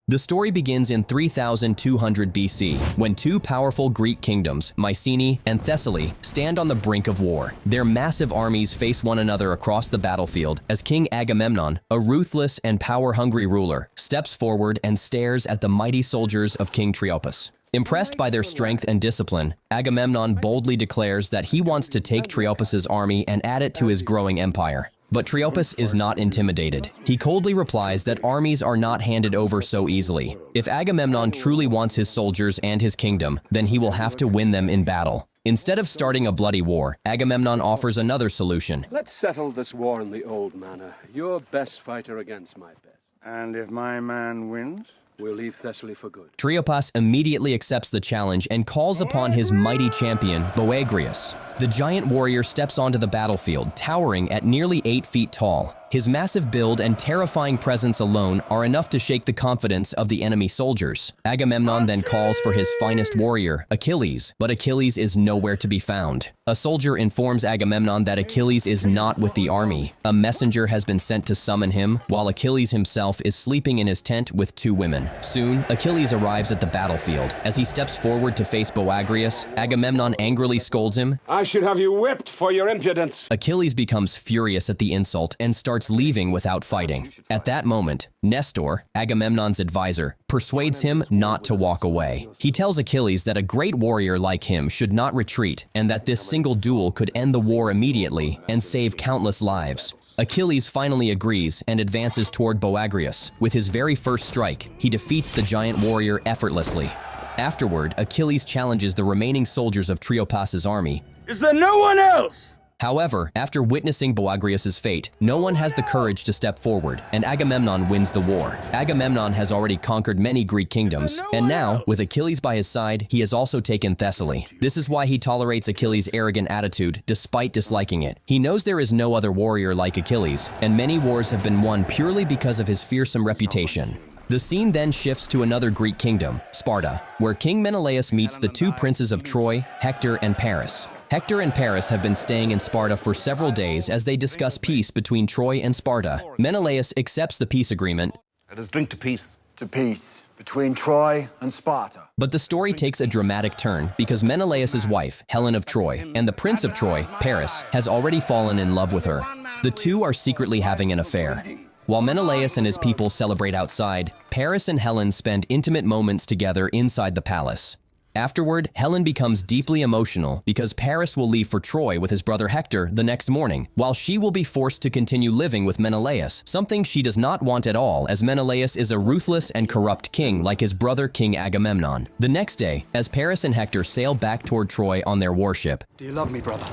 The story begins in 3200 BC, when two powerful Greek kingdoms, Mycenae and Thessaly, stand on the brink of war. Their massive armies face one another across the battlefield as King Agamemnon, a ruthless and power-hungry ruler, steps forward and stares at the mighty soldiers of King Triopas. Impressed by their strength and discipline, Agamemnon boldly declares that he wants to take Triopas's army and add it to his growing empire. But Triopas is not intimidated. He coldly replies that armies are not handed over so easily. If Agamemnon truly wants his soldiers and his kingdom, then he will have to win them in battle. Instead of starting a bloody war, Agamemnon offers another solution. Let's settle this war in the old manner. Your best fighter against my best. And if my man wins? We'll leave Thessaly for good. Triopas immediately accepts the challenge and calls upon his mighty champion, Boagrius. The giant warrior steps onto the battlefield, towering at nearly 8 feet tall. His massive build and terrifying presence alone are enough to shake the confidence of the enemy soldiers. Agamemnon then calls for his finest warrior, Achilles, but Achilles is nowhere to be found. A soldier informs Agamemnon that Achilles is not with the army. A messenger has been sent to summon him, while Achilles himself is sleeping in his tent with 2 women. Soon, Achilles arrives at the battlefield. As he steps forward to face Boagrius, Agamemnon angrily scolds him. I should have you whipped for your impudence. Achilles becomes furious at the insult and starts leaving without fighting. At that moment, Nestor, Agamemnon's advisor, persuades him not to walk away. He tells Achilles that a great warrior like him should not retreat and that this single duel could end the war immediately and save countless lives. Achilles finally agrees and advances toward Boagrius. With his very first strike, he defeats the giant warrior effortlessly. Afterward, Achilles challenges the remaining soldiers of Triopas's army. Is there no one else? However, after witnessing Boagrius's fate, no one has the courage to step forward, and Agamemnon wins the war. Agamemnon has already conquered many Greek kingdoms, and now, with Achilles by his side, he has also taken Thessaly. This is why he tolerates Achilles' arrogant attitude, despite disliking it. He knows there is no other warrior like Achilles, and many wars have been won purely because of his fearsome reputation. The scene then shifts to another Greek kingdom, Sparta, where King Menelaus meets the 2 princes of Troy, Hector and Paris. Hector and Paris have been staying in Sparta for several days as they discuss peace between Troy and Sparta. Menelaus accepts the peace agreement. Let us drink to peace. To peace between Troy and Sparta. But the story takes a dramatic turn because Menelaus' wife, Helen of Troy, and the prince of Troy, Paris, has already fallen in love with her. The two are secretly having an affair. While Menelaus and his people celebrate outside, Paris and Helen spend intimate moments together inside the palace. Afterward, Helen becomes deeply emotional because Paris will leave for Troy with his brother Hector the next morning, while she will be forced to continue living with Menelaus, something she does not want at all as Menelaus is a ruthless and corrupt king like his brother King Agamemnon. The next day, as Paris and Hector sail back toward Troy on their warship. Do you love me, brother?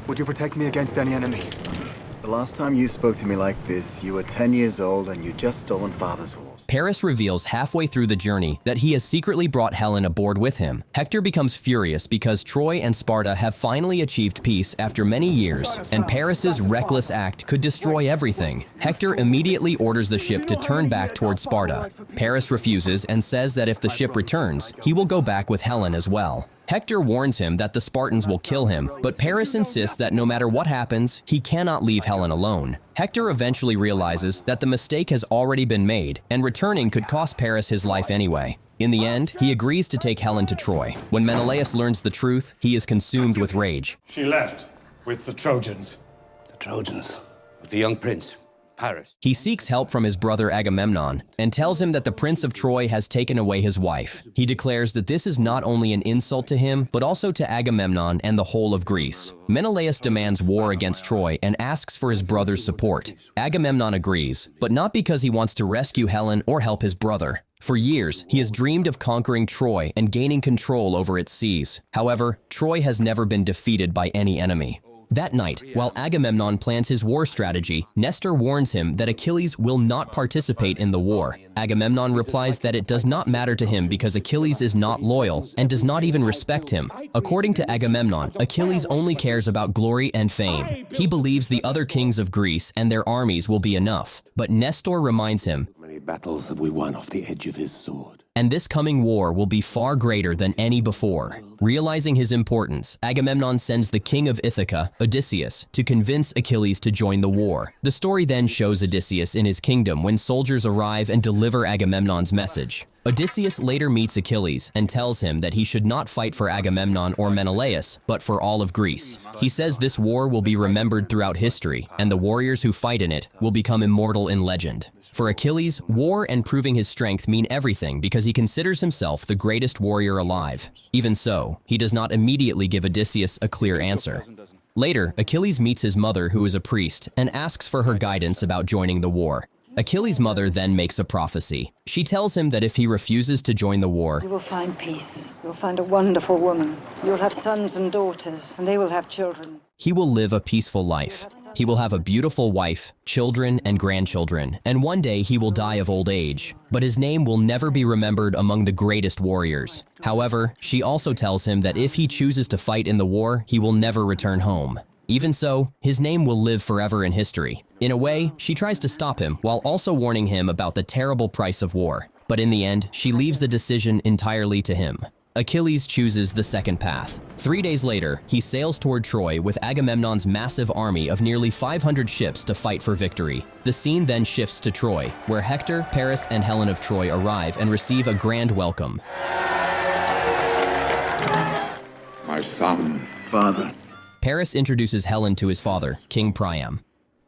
Would you protect me against any enemy? The last time you spoke to me like this, you were 10 years old and you'd just stolen Father's horse. Paris reveals halfway through the journey that he has secretly brought Helen aboard with him. Hector becomes furious because Troy and Sparta have finally achieved peace after many years, and Paris's reckless act could destroy everything. Hector immediately orders the ship to turn back towards Sparta. Paris refuses and says that if the ship returns, he will go back with Helen as well. Hector warns him that the Spartans will kill him, but Paris insists that no matter what happens, he cannot leave Helen alone. Hector eventually realizes that the mistake has already been made, and returning could cost Paris his life anyway. In the end, he agrees to take Helen to Troy. When Menelaus learns the truth, he is consumed with rage. She left with the Trojans. The Trojans. With the young prince, Paris. He seeks help from his brother Agamemnon and tells him that the Prince of Troy has taken away his wife. He declares that this is not only an insult to him, but also to Agamemnon and the whole of Greece. Menelaus demands war against Troy and asks for his brother's support. Agamemnon agrees, but not because he wants to rescue Helen or help his brother. For years, he has dreamed of conquering Troy and gaining control over its seas. However, Troy has never been defeated by any enemy. That night, while Agamemnon plans his war strategy, Nestor warns him that Achilles will not participate in the war. Agamemnon replies that it does not matter to him because Achilles is not loyal and does not even respect him. According to Agamemnon, Achilles only cares about glory and fame. He believes the other kings of Greece and their armies will be enough. But Nestor reminds him, many battles have we won off the edge of his sword? And this coming war will be far greater than any before. Realizing his importance, Agamemnon sends the king of Ithaca, Odysseus, to convince Achilles to join the war. The story then shows Odysseus in his kingdom when soldiers arrive and deliver Agamemnon's message. Odysseus later meets Achilles and tells him that he should not fight for Agamemnon or Menelaus, but for all of Greece. He says this war will be remembered throughout history, and the warriors who fight in it will become immortal in legend. For Achilles, war and proving his strength mean everything because he considers himself the greatest warrior alive. Even so, he does not immediately give Odysseus a clear answer. Later, Achilles meets his mother, who is a priest, and asks for her guidance about joining the war. Achilles' mother then makes a prophecy. She tells him that if he refuses to join the war, you will find peace. You'll find a wonderful woman. You'll have sons and daughters, and they will have children. He will live a peaceful life. He will have a beautiful wife, children, and grandchildren, and one day he will die of old age. But his name will never be remembered among the greatest warriors. However, she also tells him that if he chooses to fight in the war, he will never return home. Even so, his name will live forever in history. In a way, she tries to stop him while also warning him about the terrible price of war. But in the end, she leaves the decision entirely to him. Achilles chooses the second path. 3 days later, he sails toward Troy with Agamemnon's massive army of nearly 500 ships to fight for victory. The scene then shifts to Troy, where Hector, Paris, and Helen of Troy arrive and receive a grand welcome. My son. Father. Paris introduces Helen to his father, King Priam.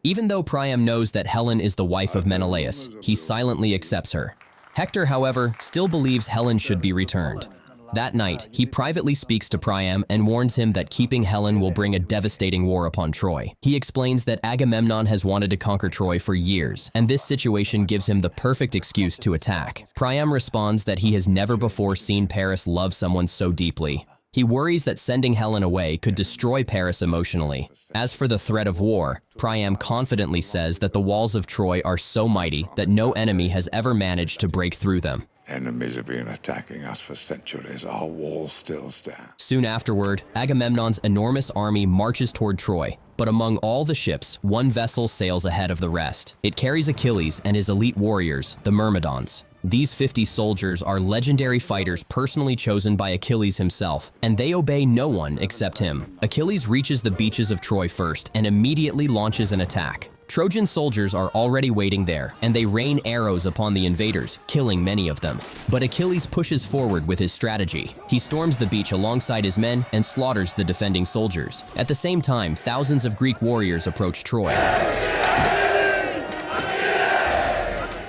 Even though Priam knows that Helen is the wife of Menelaus, he silently accepts her. Hector, however, still believes Helen should be returned. That night, he privately speaks to Priam and warns him that keeping Helen will bring a devastating war upon Troy. He explains that Agamemnon has wanted to conquer Troy for years, and this situation gives him the perfect excuse to attack. Priam responds that he has never before seen Paris love someone so deeply. He worries that sending Helen away could destroy Paris emotionally. As for the threat of war, Priam confidently says that the walls of Troy are so mighty that no enemy has ever managed to break through them. Enemies have been attacking us for centuries. Our walls still stand. Soon afterward, Agamemnon's enormous army marches toward Troy. But among all the ships, one vessel sails ahead of the rest. It carries Achilles and his elite warriors, the Myrmidons. These 50 soldiers are legendary fighters personally chosen by Achilles himself, and they obey no one except him. Achilles reaches the beaches of Troy first and immediately launches an attack. Trojan soldiers are already waiting there, and they rain arrows upon the invaders, killing many of them. But Achilles pushes forward with his strategy. He storms the beach alongside his men and slaughters the defending soldiers. At the same time, thousands of Greek warriors approach Troy,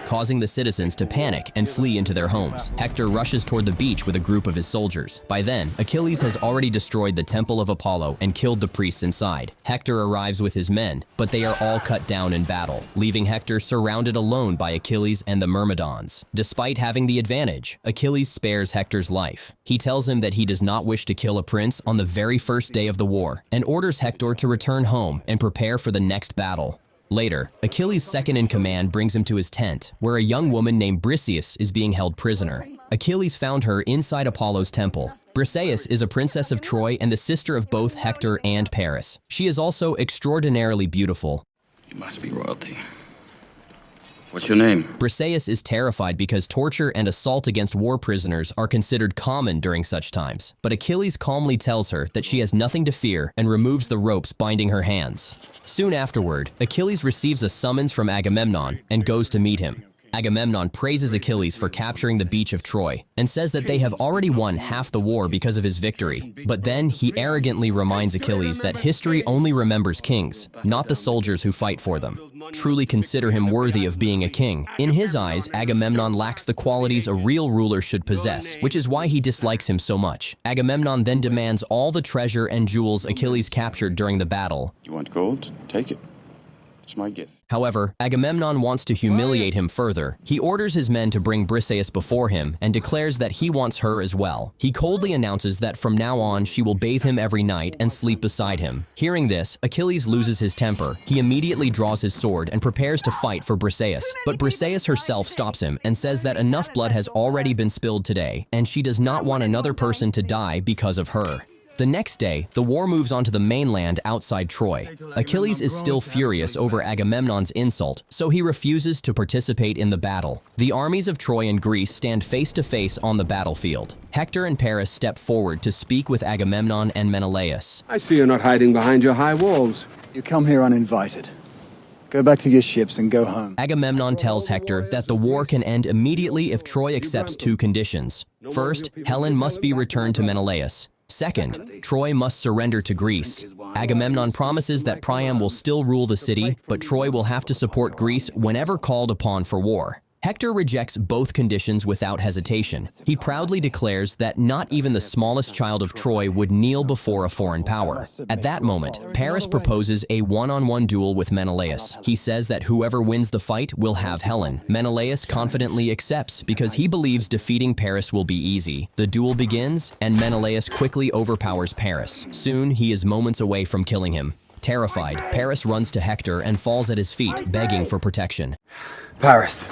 causing the citizens to panic and flee into their homes. Hector rushes toward the beach with a group of his soldiers. By then, Achilles has already destroyed the temple of Apollo and killed the priests inside. Hector arrives with his men, but they are all cut down in battle, leaving Hector surrounded alone by Achilles and the Myrmidons. Despite having the advantage, Achilles spares Hector's life. He tells him that he does not wish to kill a prince on the very first day of the war, and orders Hector to return home and prepare for the next battle. Later, Achilles' second-in-command brings him to his tent, where a young woman named Briseis is being held prisoner. Achilles found her inside Apollo's temple. Briseis is a princess of Troy and the sister of both Hector and Paris. She is also extraordinarily beautiful. You must be royalty. What's your name? Briseis is terrified because torture and assault against war prisoners are considered common during such times. But Achilles calmly tells her that she has nothing to fear and removes the ropes binding her hands. Soon afterward, Achilles receives a summons from Agamemnon and goes to meet him. Agamemnon praises Achilles for capturing the beach of Troy and says that they have already won half the war because of his victory. But then he arrogantly reminds Achilles that history only remembers kings, not the soldiers who fight for them. Truly consider him worthy of being a king. In his eyes, Agamemnon lacks the qualities a real ruler should possess, which is why he dislikes him so much. Agamemnon then demands all the treasure and jewels Achilles captured during the battle. You want gold? Take it. It's my gift. However, Agamemnon wants to humiliate him further. He orders his men to bring Briseis before him and declares that he wants her as well. He coldly announces that from now on she will bathe him every night and sleep beside him. Hearing this, Achilles loses his temper. He immediately draws his sword and prepares to fight for Briseis. But Briseis herself stops him and says that enough blood has already been spilled today, and she does not want another person to die because of her. The next day, the war moves on to the mainland outside Troy. Achilles is still furious over Agamemnon's insult, so he refuses to participate in the battle. The armies of Troy and Greece stand face to face on the battlefield. Hector and Paris step forward to speak with Agamemnon and Menelaus. I see you're not hiding behind your high walls. You come here uninvited. Go back to your ships and go home. Agamemnon tells Hector that the war can end immediately if Troy accepts two conditions. First, Helen must be returned to Menelaus. Second, Troy must surrender to Greece. Agamemnon promises that Priam will still rule the city, but Troy will have to support Greece whenever called upon for war. Hector rejects both conditions without hesitation. He proudly declares that not even the smallest child of Troy would kneel before a foreign power. At that moment, Paris proposes a one-on-one duel with Menelaus. He says that whoever wins the fight will have Helen. Menelaus confidently accepts because he believes defeating Paris will be easy. The duel begins, and Menelaus quickly overpowers Paris. Soon, he is moments away from killing him. Terrified, Paris runs to Hector and falls at his feet, begging for protection. Paris.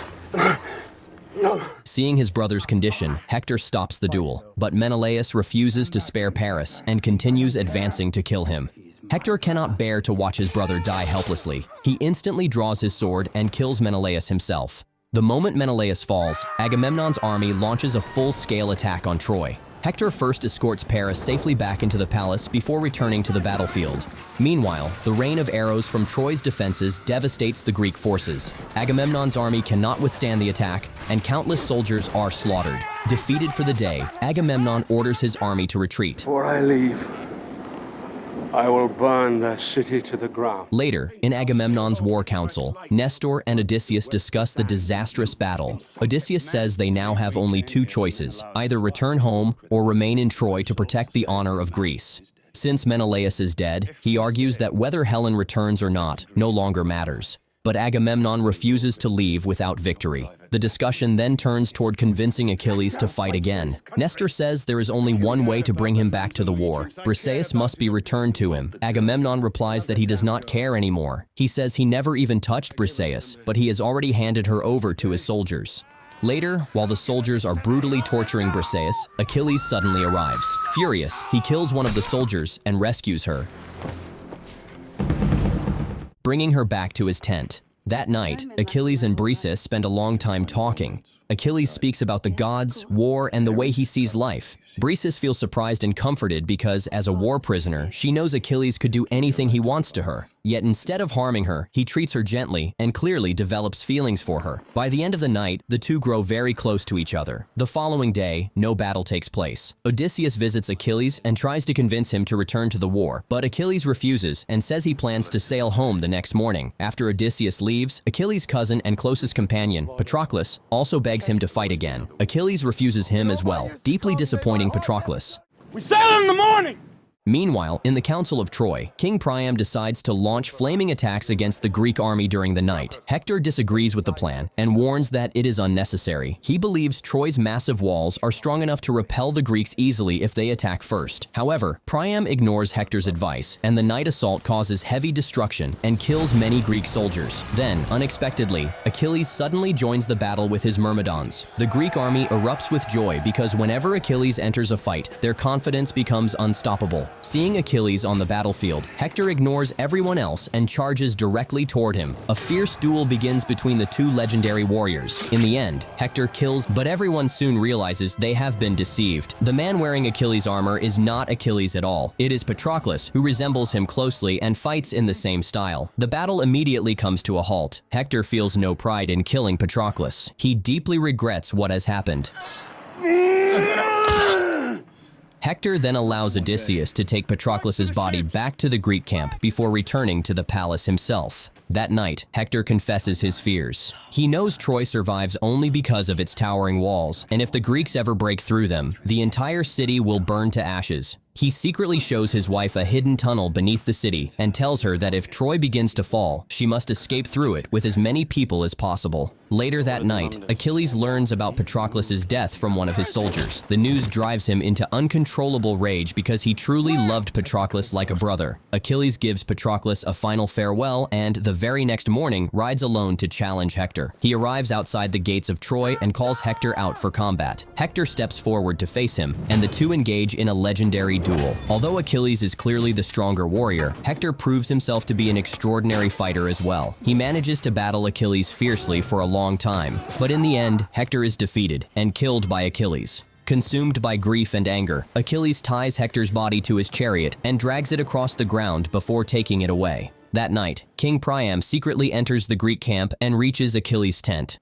Seeing his brother's condition, Hector stops the duel, but Menelaus refuses to spare Paris and continues advancing to kill him. Hector cannot bear to watch his brother die helplessly. He instantly draws his sword and kills Menelaus himself. The moment Menelaus falls, Agamemnon's army launches a full-scale attack on Troy. Hector first escorts Paris safely back into the palace before returning to the battlefield. Meanwhile, the rain of arrows from Troy's defenses devastates the Greek forces. Agamemnon's army cannot withstand the attack, and countless soldiers are slaughtered. Defeated for the day, Agamemnon orders his army to retreat. Before I leave, I will burn the city to the ground. Later, in Agamemnon's war council, Nestor and Odysseus discuss the disastrous battle. Odysseus says they now have only two choices, either return home or remain in Troy to protect the honor of Greece. Since Menelaus is dead, he argues that whether Helen returns or not no longer matters. But Agamemnon refuses to leave without victory. The discussion then turns toward convincing Achilles to fight again. Nestor says there is only one way to bring him back to the war. Briseis must be returned to him. Agamemnon replies that he does not care anymore. He says he never even touched Briseis, but he has already handed her over to his soldiers. Later, while the soldiers are brutally torturing Briseis, Achilles suddenly arrives. Furious, he kills one of the soldiers and rescues her, bringing her back to his tent. That night, Achilles and Briseis spend a long time talking. Achilles speaks about the gods, war, and the way he sees life. Briseis feels surprised and comforted because, as a war prisoner, she knows Achilles could do anything he wants to her. Yet instead of harming her, he treats her gently and clearly develops feelings for her. By the end of the night, the two grow very close to each other. The following day, no battle takes place. Odysseus visits Achilles and tries to convince him to return to the war, but Achilles refuses and says he plans to sail home the next morning. After Odysseus leaves, Achilles' cousin and closest companion, Patroclus, also begs him to fight again. Achilles refuses him as well, deeply disappointing Patroclus. We sail in the morning! Meanwhile, in the Council of Troy, King Priam decides to launch flaming attacks against the Greek army during the night. Hector disagrees with the plan and warns that it is unnecessary. He believes Troy's massive walls are strong enough to repel the Greeks easily if they attack first. However, Priam ignores Hector's advice, and the night assault causes heavy destruction and kills many Greek soldiers. Then, unexpectedly, Achilles suddenly joins the battle with his Myrmidons. The Greek army erupts with joy because whenever Achilles enters a fight, their confidence becomes unstoppable. Seeing Achilles on the battlefield, Hector ignores everyone else and charges directly toward him. A fierce duel begins between the two legendary warriors. In the end, Hector kills, but everyone soon realizes they have been deceived. The man wearing Achilles' armor is not Achilles at all. It is Patroclus, who resembles him closely and fights in the same style. The battle immediately comes to a halt. Hector feels no pride in killing Patroclus. He deeply regrets what has happened. Hector then allows Odysseus to take Patroclus's body back to the Greek camp before returning to the palace himself. That night, Hector confesses his fears. He knows Troy survives only because of its towering walls, and if the Greeks ever break through them, the entire city will burn to ashes. He secretly shows his wife a hidden tunnel beneath the city and tells her that if Troy begins to fall, she must escape through it with as many people as possible. Later that night, Achilles learns about Patroclus's death from one of his soldiers. The news drives him into uncontrollable rage because he truly loved Patroclus like a brother. Achilles gives Patroclus a final farewell and, the very next morning, rides alone to challenge Hector. He arrives outside the gates of Troy and calls Hector out for combat. Hector steps forward to face him, and the two engage in a legendary duel. Although Achilles is clearly the stronger warrior, Hector proves himself to be an extraordinary fighter as well. He manages to battle Achilles fiercely for a long time, but in the end, Hector is defeated and killed by Achilles. Consumed by grief and anger, Achilles ties Hector's body to his chariot and drags it across the ground before taking it away. That night, King Priam secretly enters the Greek camp and reaches Achilles' tent.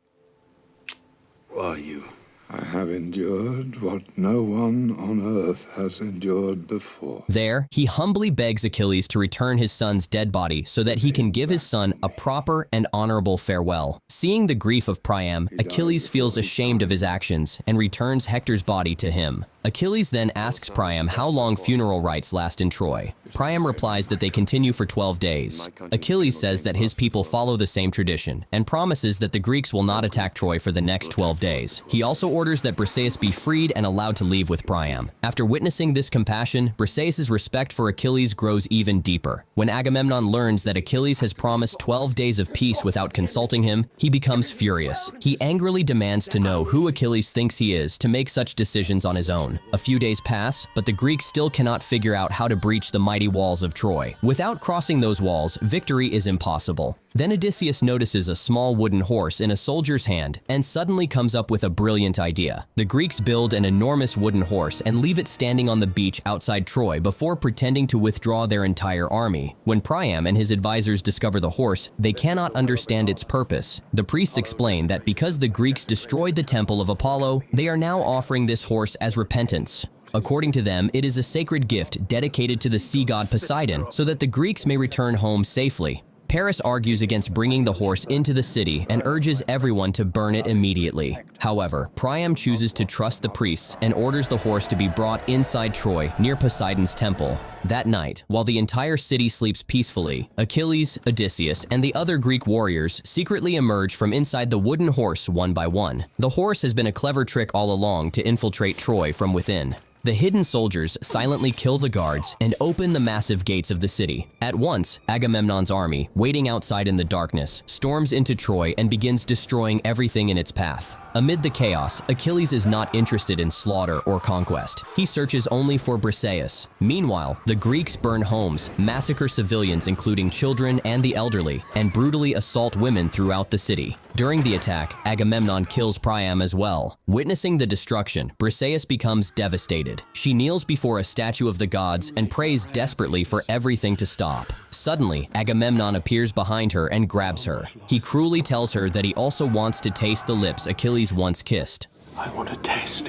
Who are you? I have endured what no one on earth has endured before. There, he humbly begs Achilles to return his son's dead body so that he can give his son a proper and honorable farewell. Seeing the grief of Priam, Achilles feels ashamed of his actions and returns Hector's body to him. Achilles then asks Priam how long funeral rites last in Troy. Priam replies that they continue for 12 days. Achilles says that his people follow the same tradition and promises that the Greeks will not attack Troy for the next 12 days. He also orders that Briseis be freed and allowed to leave with Priam. After witnessing this compassion, Briseis' respect for Achilles grows even deeper. When Agamemnon learns that Achilles has promised 12 days of peace without consulting him, he becomes furious. He angrily demands to know who Achilles thinks he is to make such decisions on his own. A few days pass, but the Greeks still cannot figure out how to breach the mighty walls of Troy. Without crossing those walls, victory is impossible. Then Odysseus notices a small wooden horse in a soldier's hand and suddenly comes up with a brilliant idea. The Greeks build an enormous wooden horse and leave it standing on the beach outside Troy before pretending to withdraw their entire army. When Priam and his advisors discover the horse, they cannot understand its purpose. The priests explain that because the Greeks destroyed the temple of Apollo, they are now offering this horse as repentance. According to them, it is a sacred gift dedicated to the sea god Poseidon so that the Greeks may return home safely. Paris argues against bringing the horse into the city and urges everyone to burn it immediately. However, Priam chooses to trust the priests and orders the horse to be brought inside Troy near Poseidon's temple. That night, while the entire city sleeps peacefully, Achilles, Odysseus, and the other Greek warriors secretly emerge from inside the wooden horse one by one. The horse has been a clever trick all along to infiltrate Troy from within. The hidden soldiers silently kill the guards and open the massive gates of the city. At once, Agamemnon's army, waiting outside in the darkness, storms into Troy and begins destroying everything in its path. Amid the chaos, Achilles is not interested in slaughter or conquest. He searches only for Briseis. Meanwhile, the Greeks burn homes, massacre civilians including children and the elderly, and brutally assault women throughout the city. During the attack, Agamemnon kills Priam as well. Witnessing the destruction, Briseis becomes devastated. She kneels before a statue of the gods and prays desperately for everything to stop. Suddenly, Agamemnon appears behind her and grabs her. He cruelly tells her that he also wants to taste the lips Achilles once kissed. I want to taste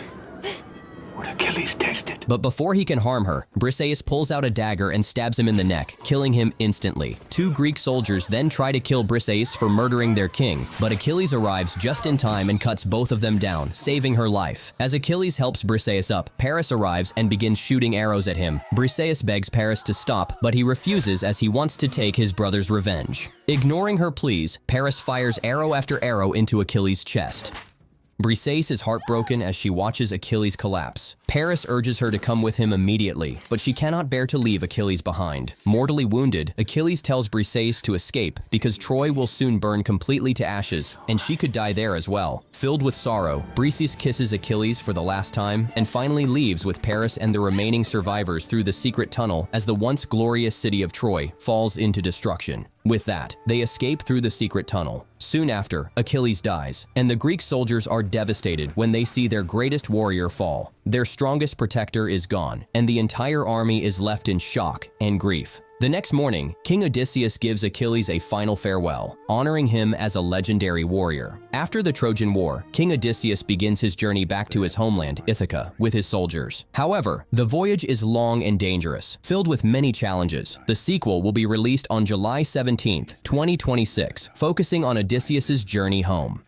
what Achilles tasted. But before he can harm her, Briseis pulls out a dagger and stabs him in the neck, killing him instantly. Two Greek soldiers then try to kill Briseis for murdering their king, but Achilles arrives just in time and cuts both of them down, saving her life. As Achilles helps Briseis up, Paris arrives and begins shooting arrows at him. Briseis begs Paris to stop, but he refuses as he wants to take his brother's revenge. Ignoring her pleas, Paris fires arrow after arrow into Achilles' chest. Briseis is heartbroken as she watches Achilles collapse. Paris urges her to come with him immediately, but she cannot bear to leave Achilles behind. Mortally wounded, Achilles tells Briseis to escape because Troy will soon burn completely to ashes, and she could die there as well. Filled with sorrow, Briseis kisses Achilles for the last time and finally leaves with Paris and the remaining survivors through the secret tunnel as the once glorious city of Troy falls into destruction. With that, they escape through the secret tunnel. Soon after, Achilles dies, and the Greek soldiers are devastated when they see their greatest warrior fall. Their strongest protector is gone, and the entire army is left in shock and grief. The next morning, King Odysseus gives Achilles a final farewell, honoring him as a legendary warrior. After the Trojan War, King Odysseus begins his journey back to his homeland, Ithaca, with his soldiers. However, the voyage is long and dangerous, filled with many challenges. The sequel will be released on July 17, 2026, focusing on Odysseus's journey home.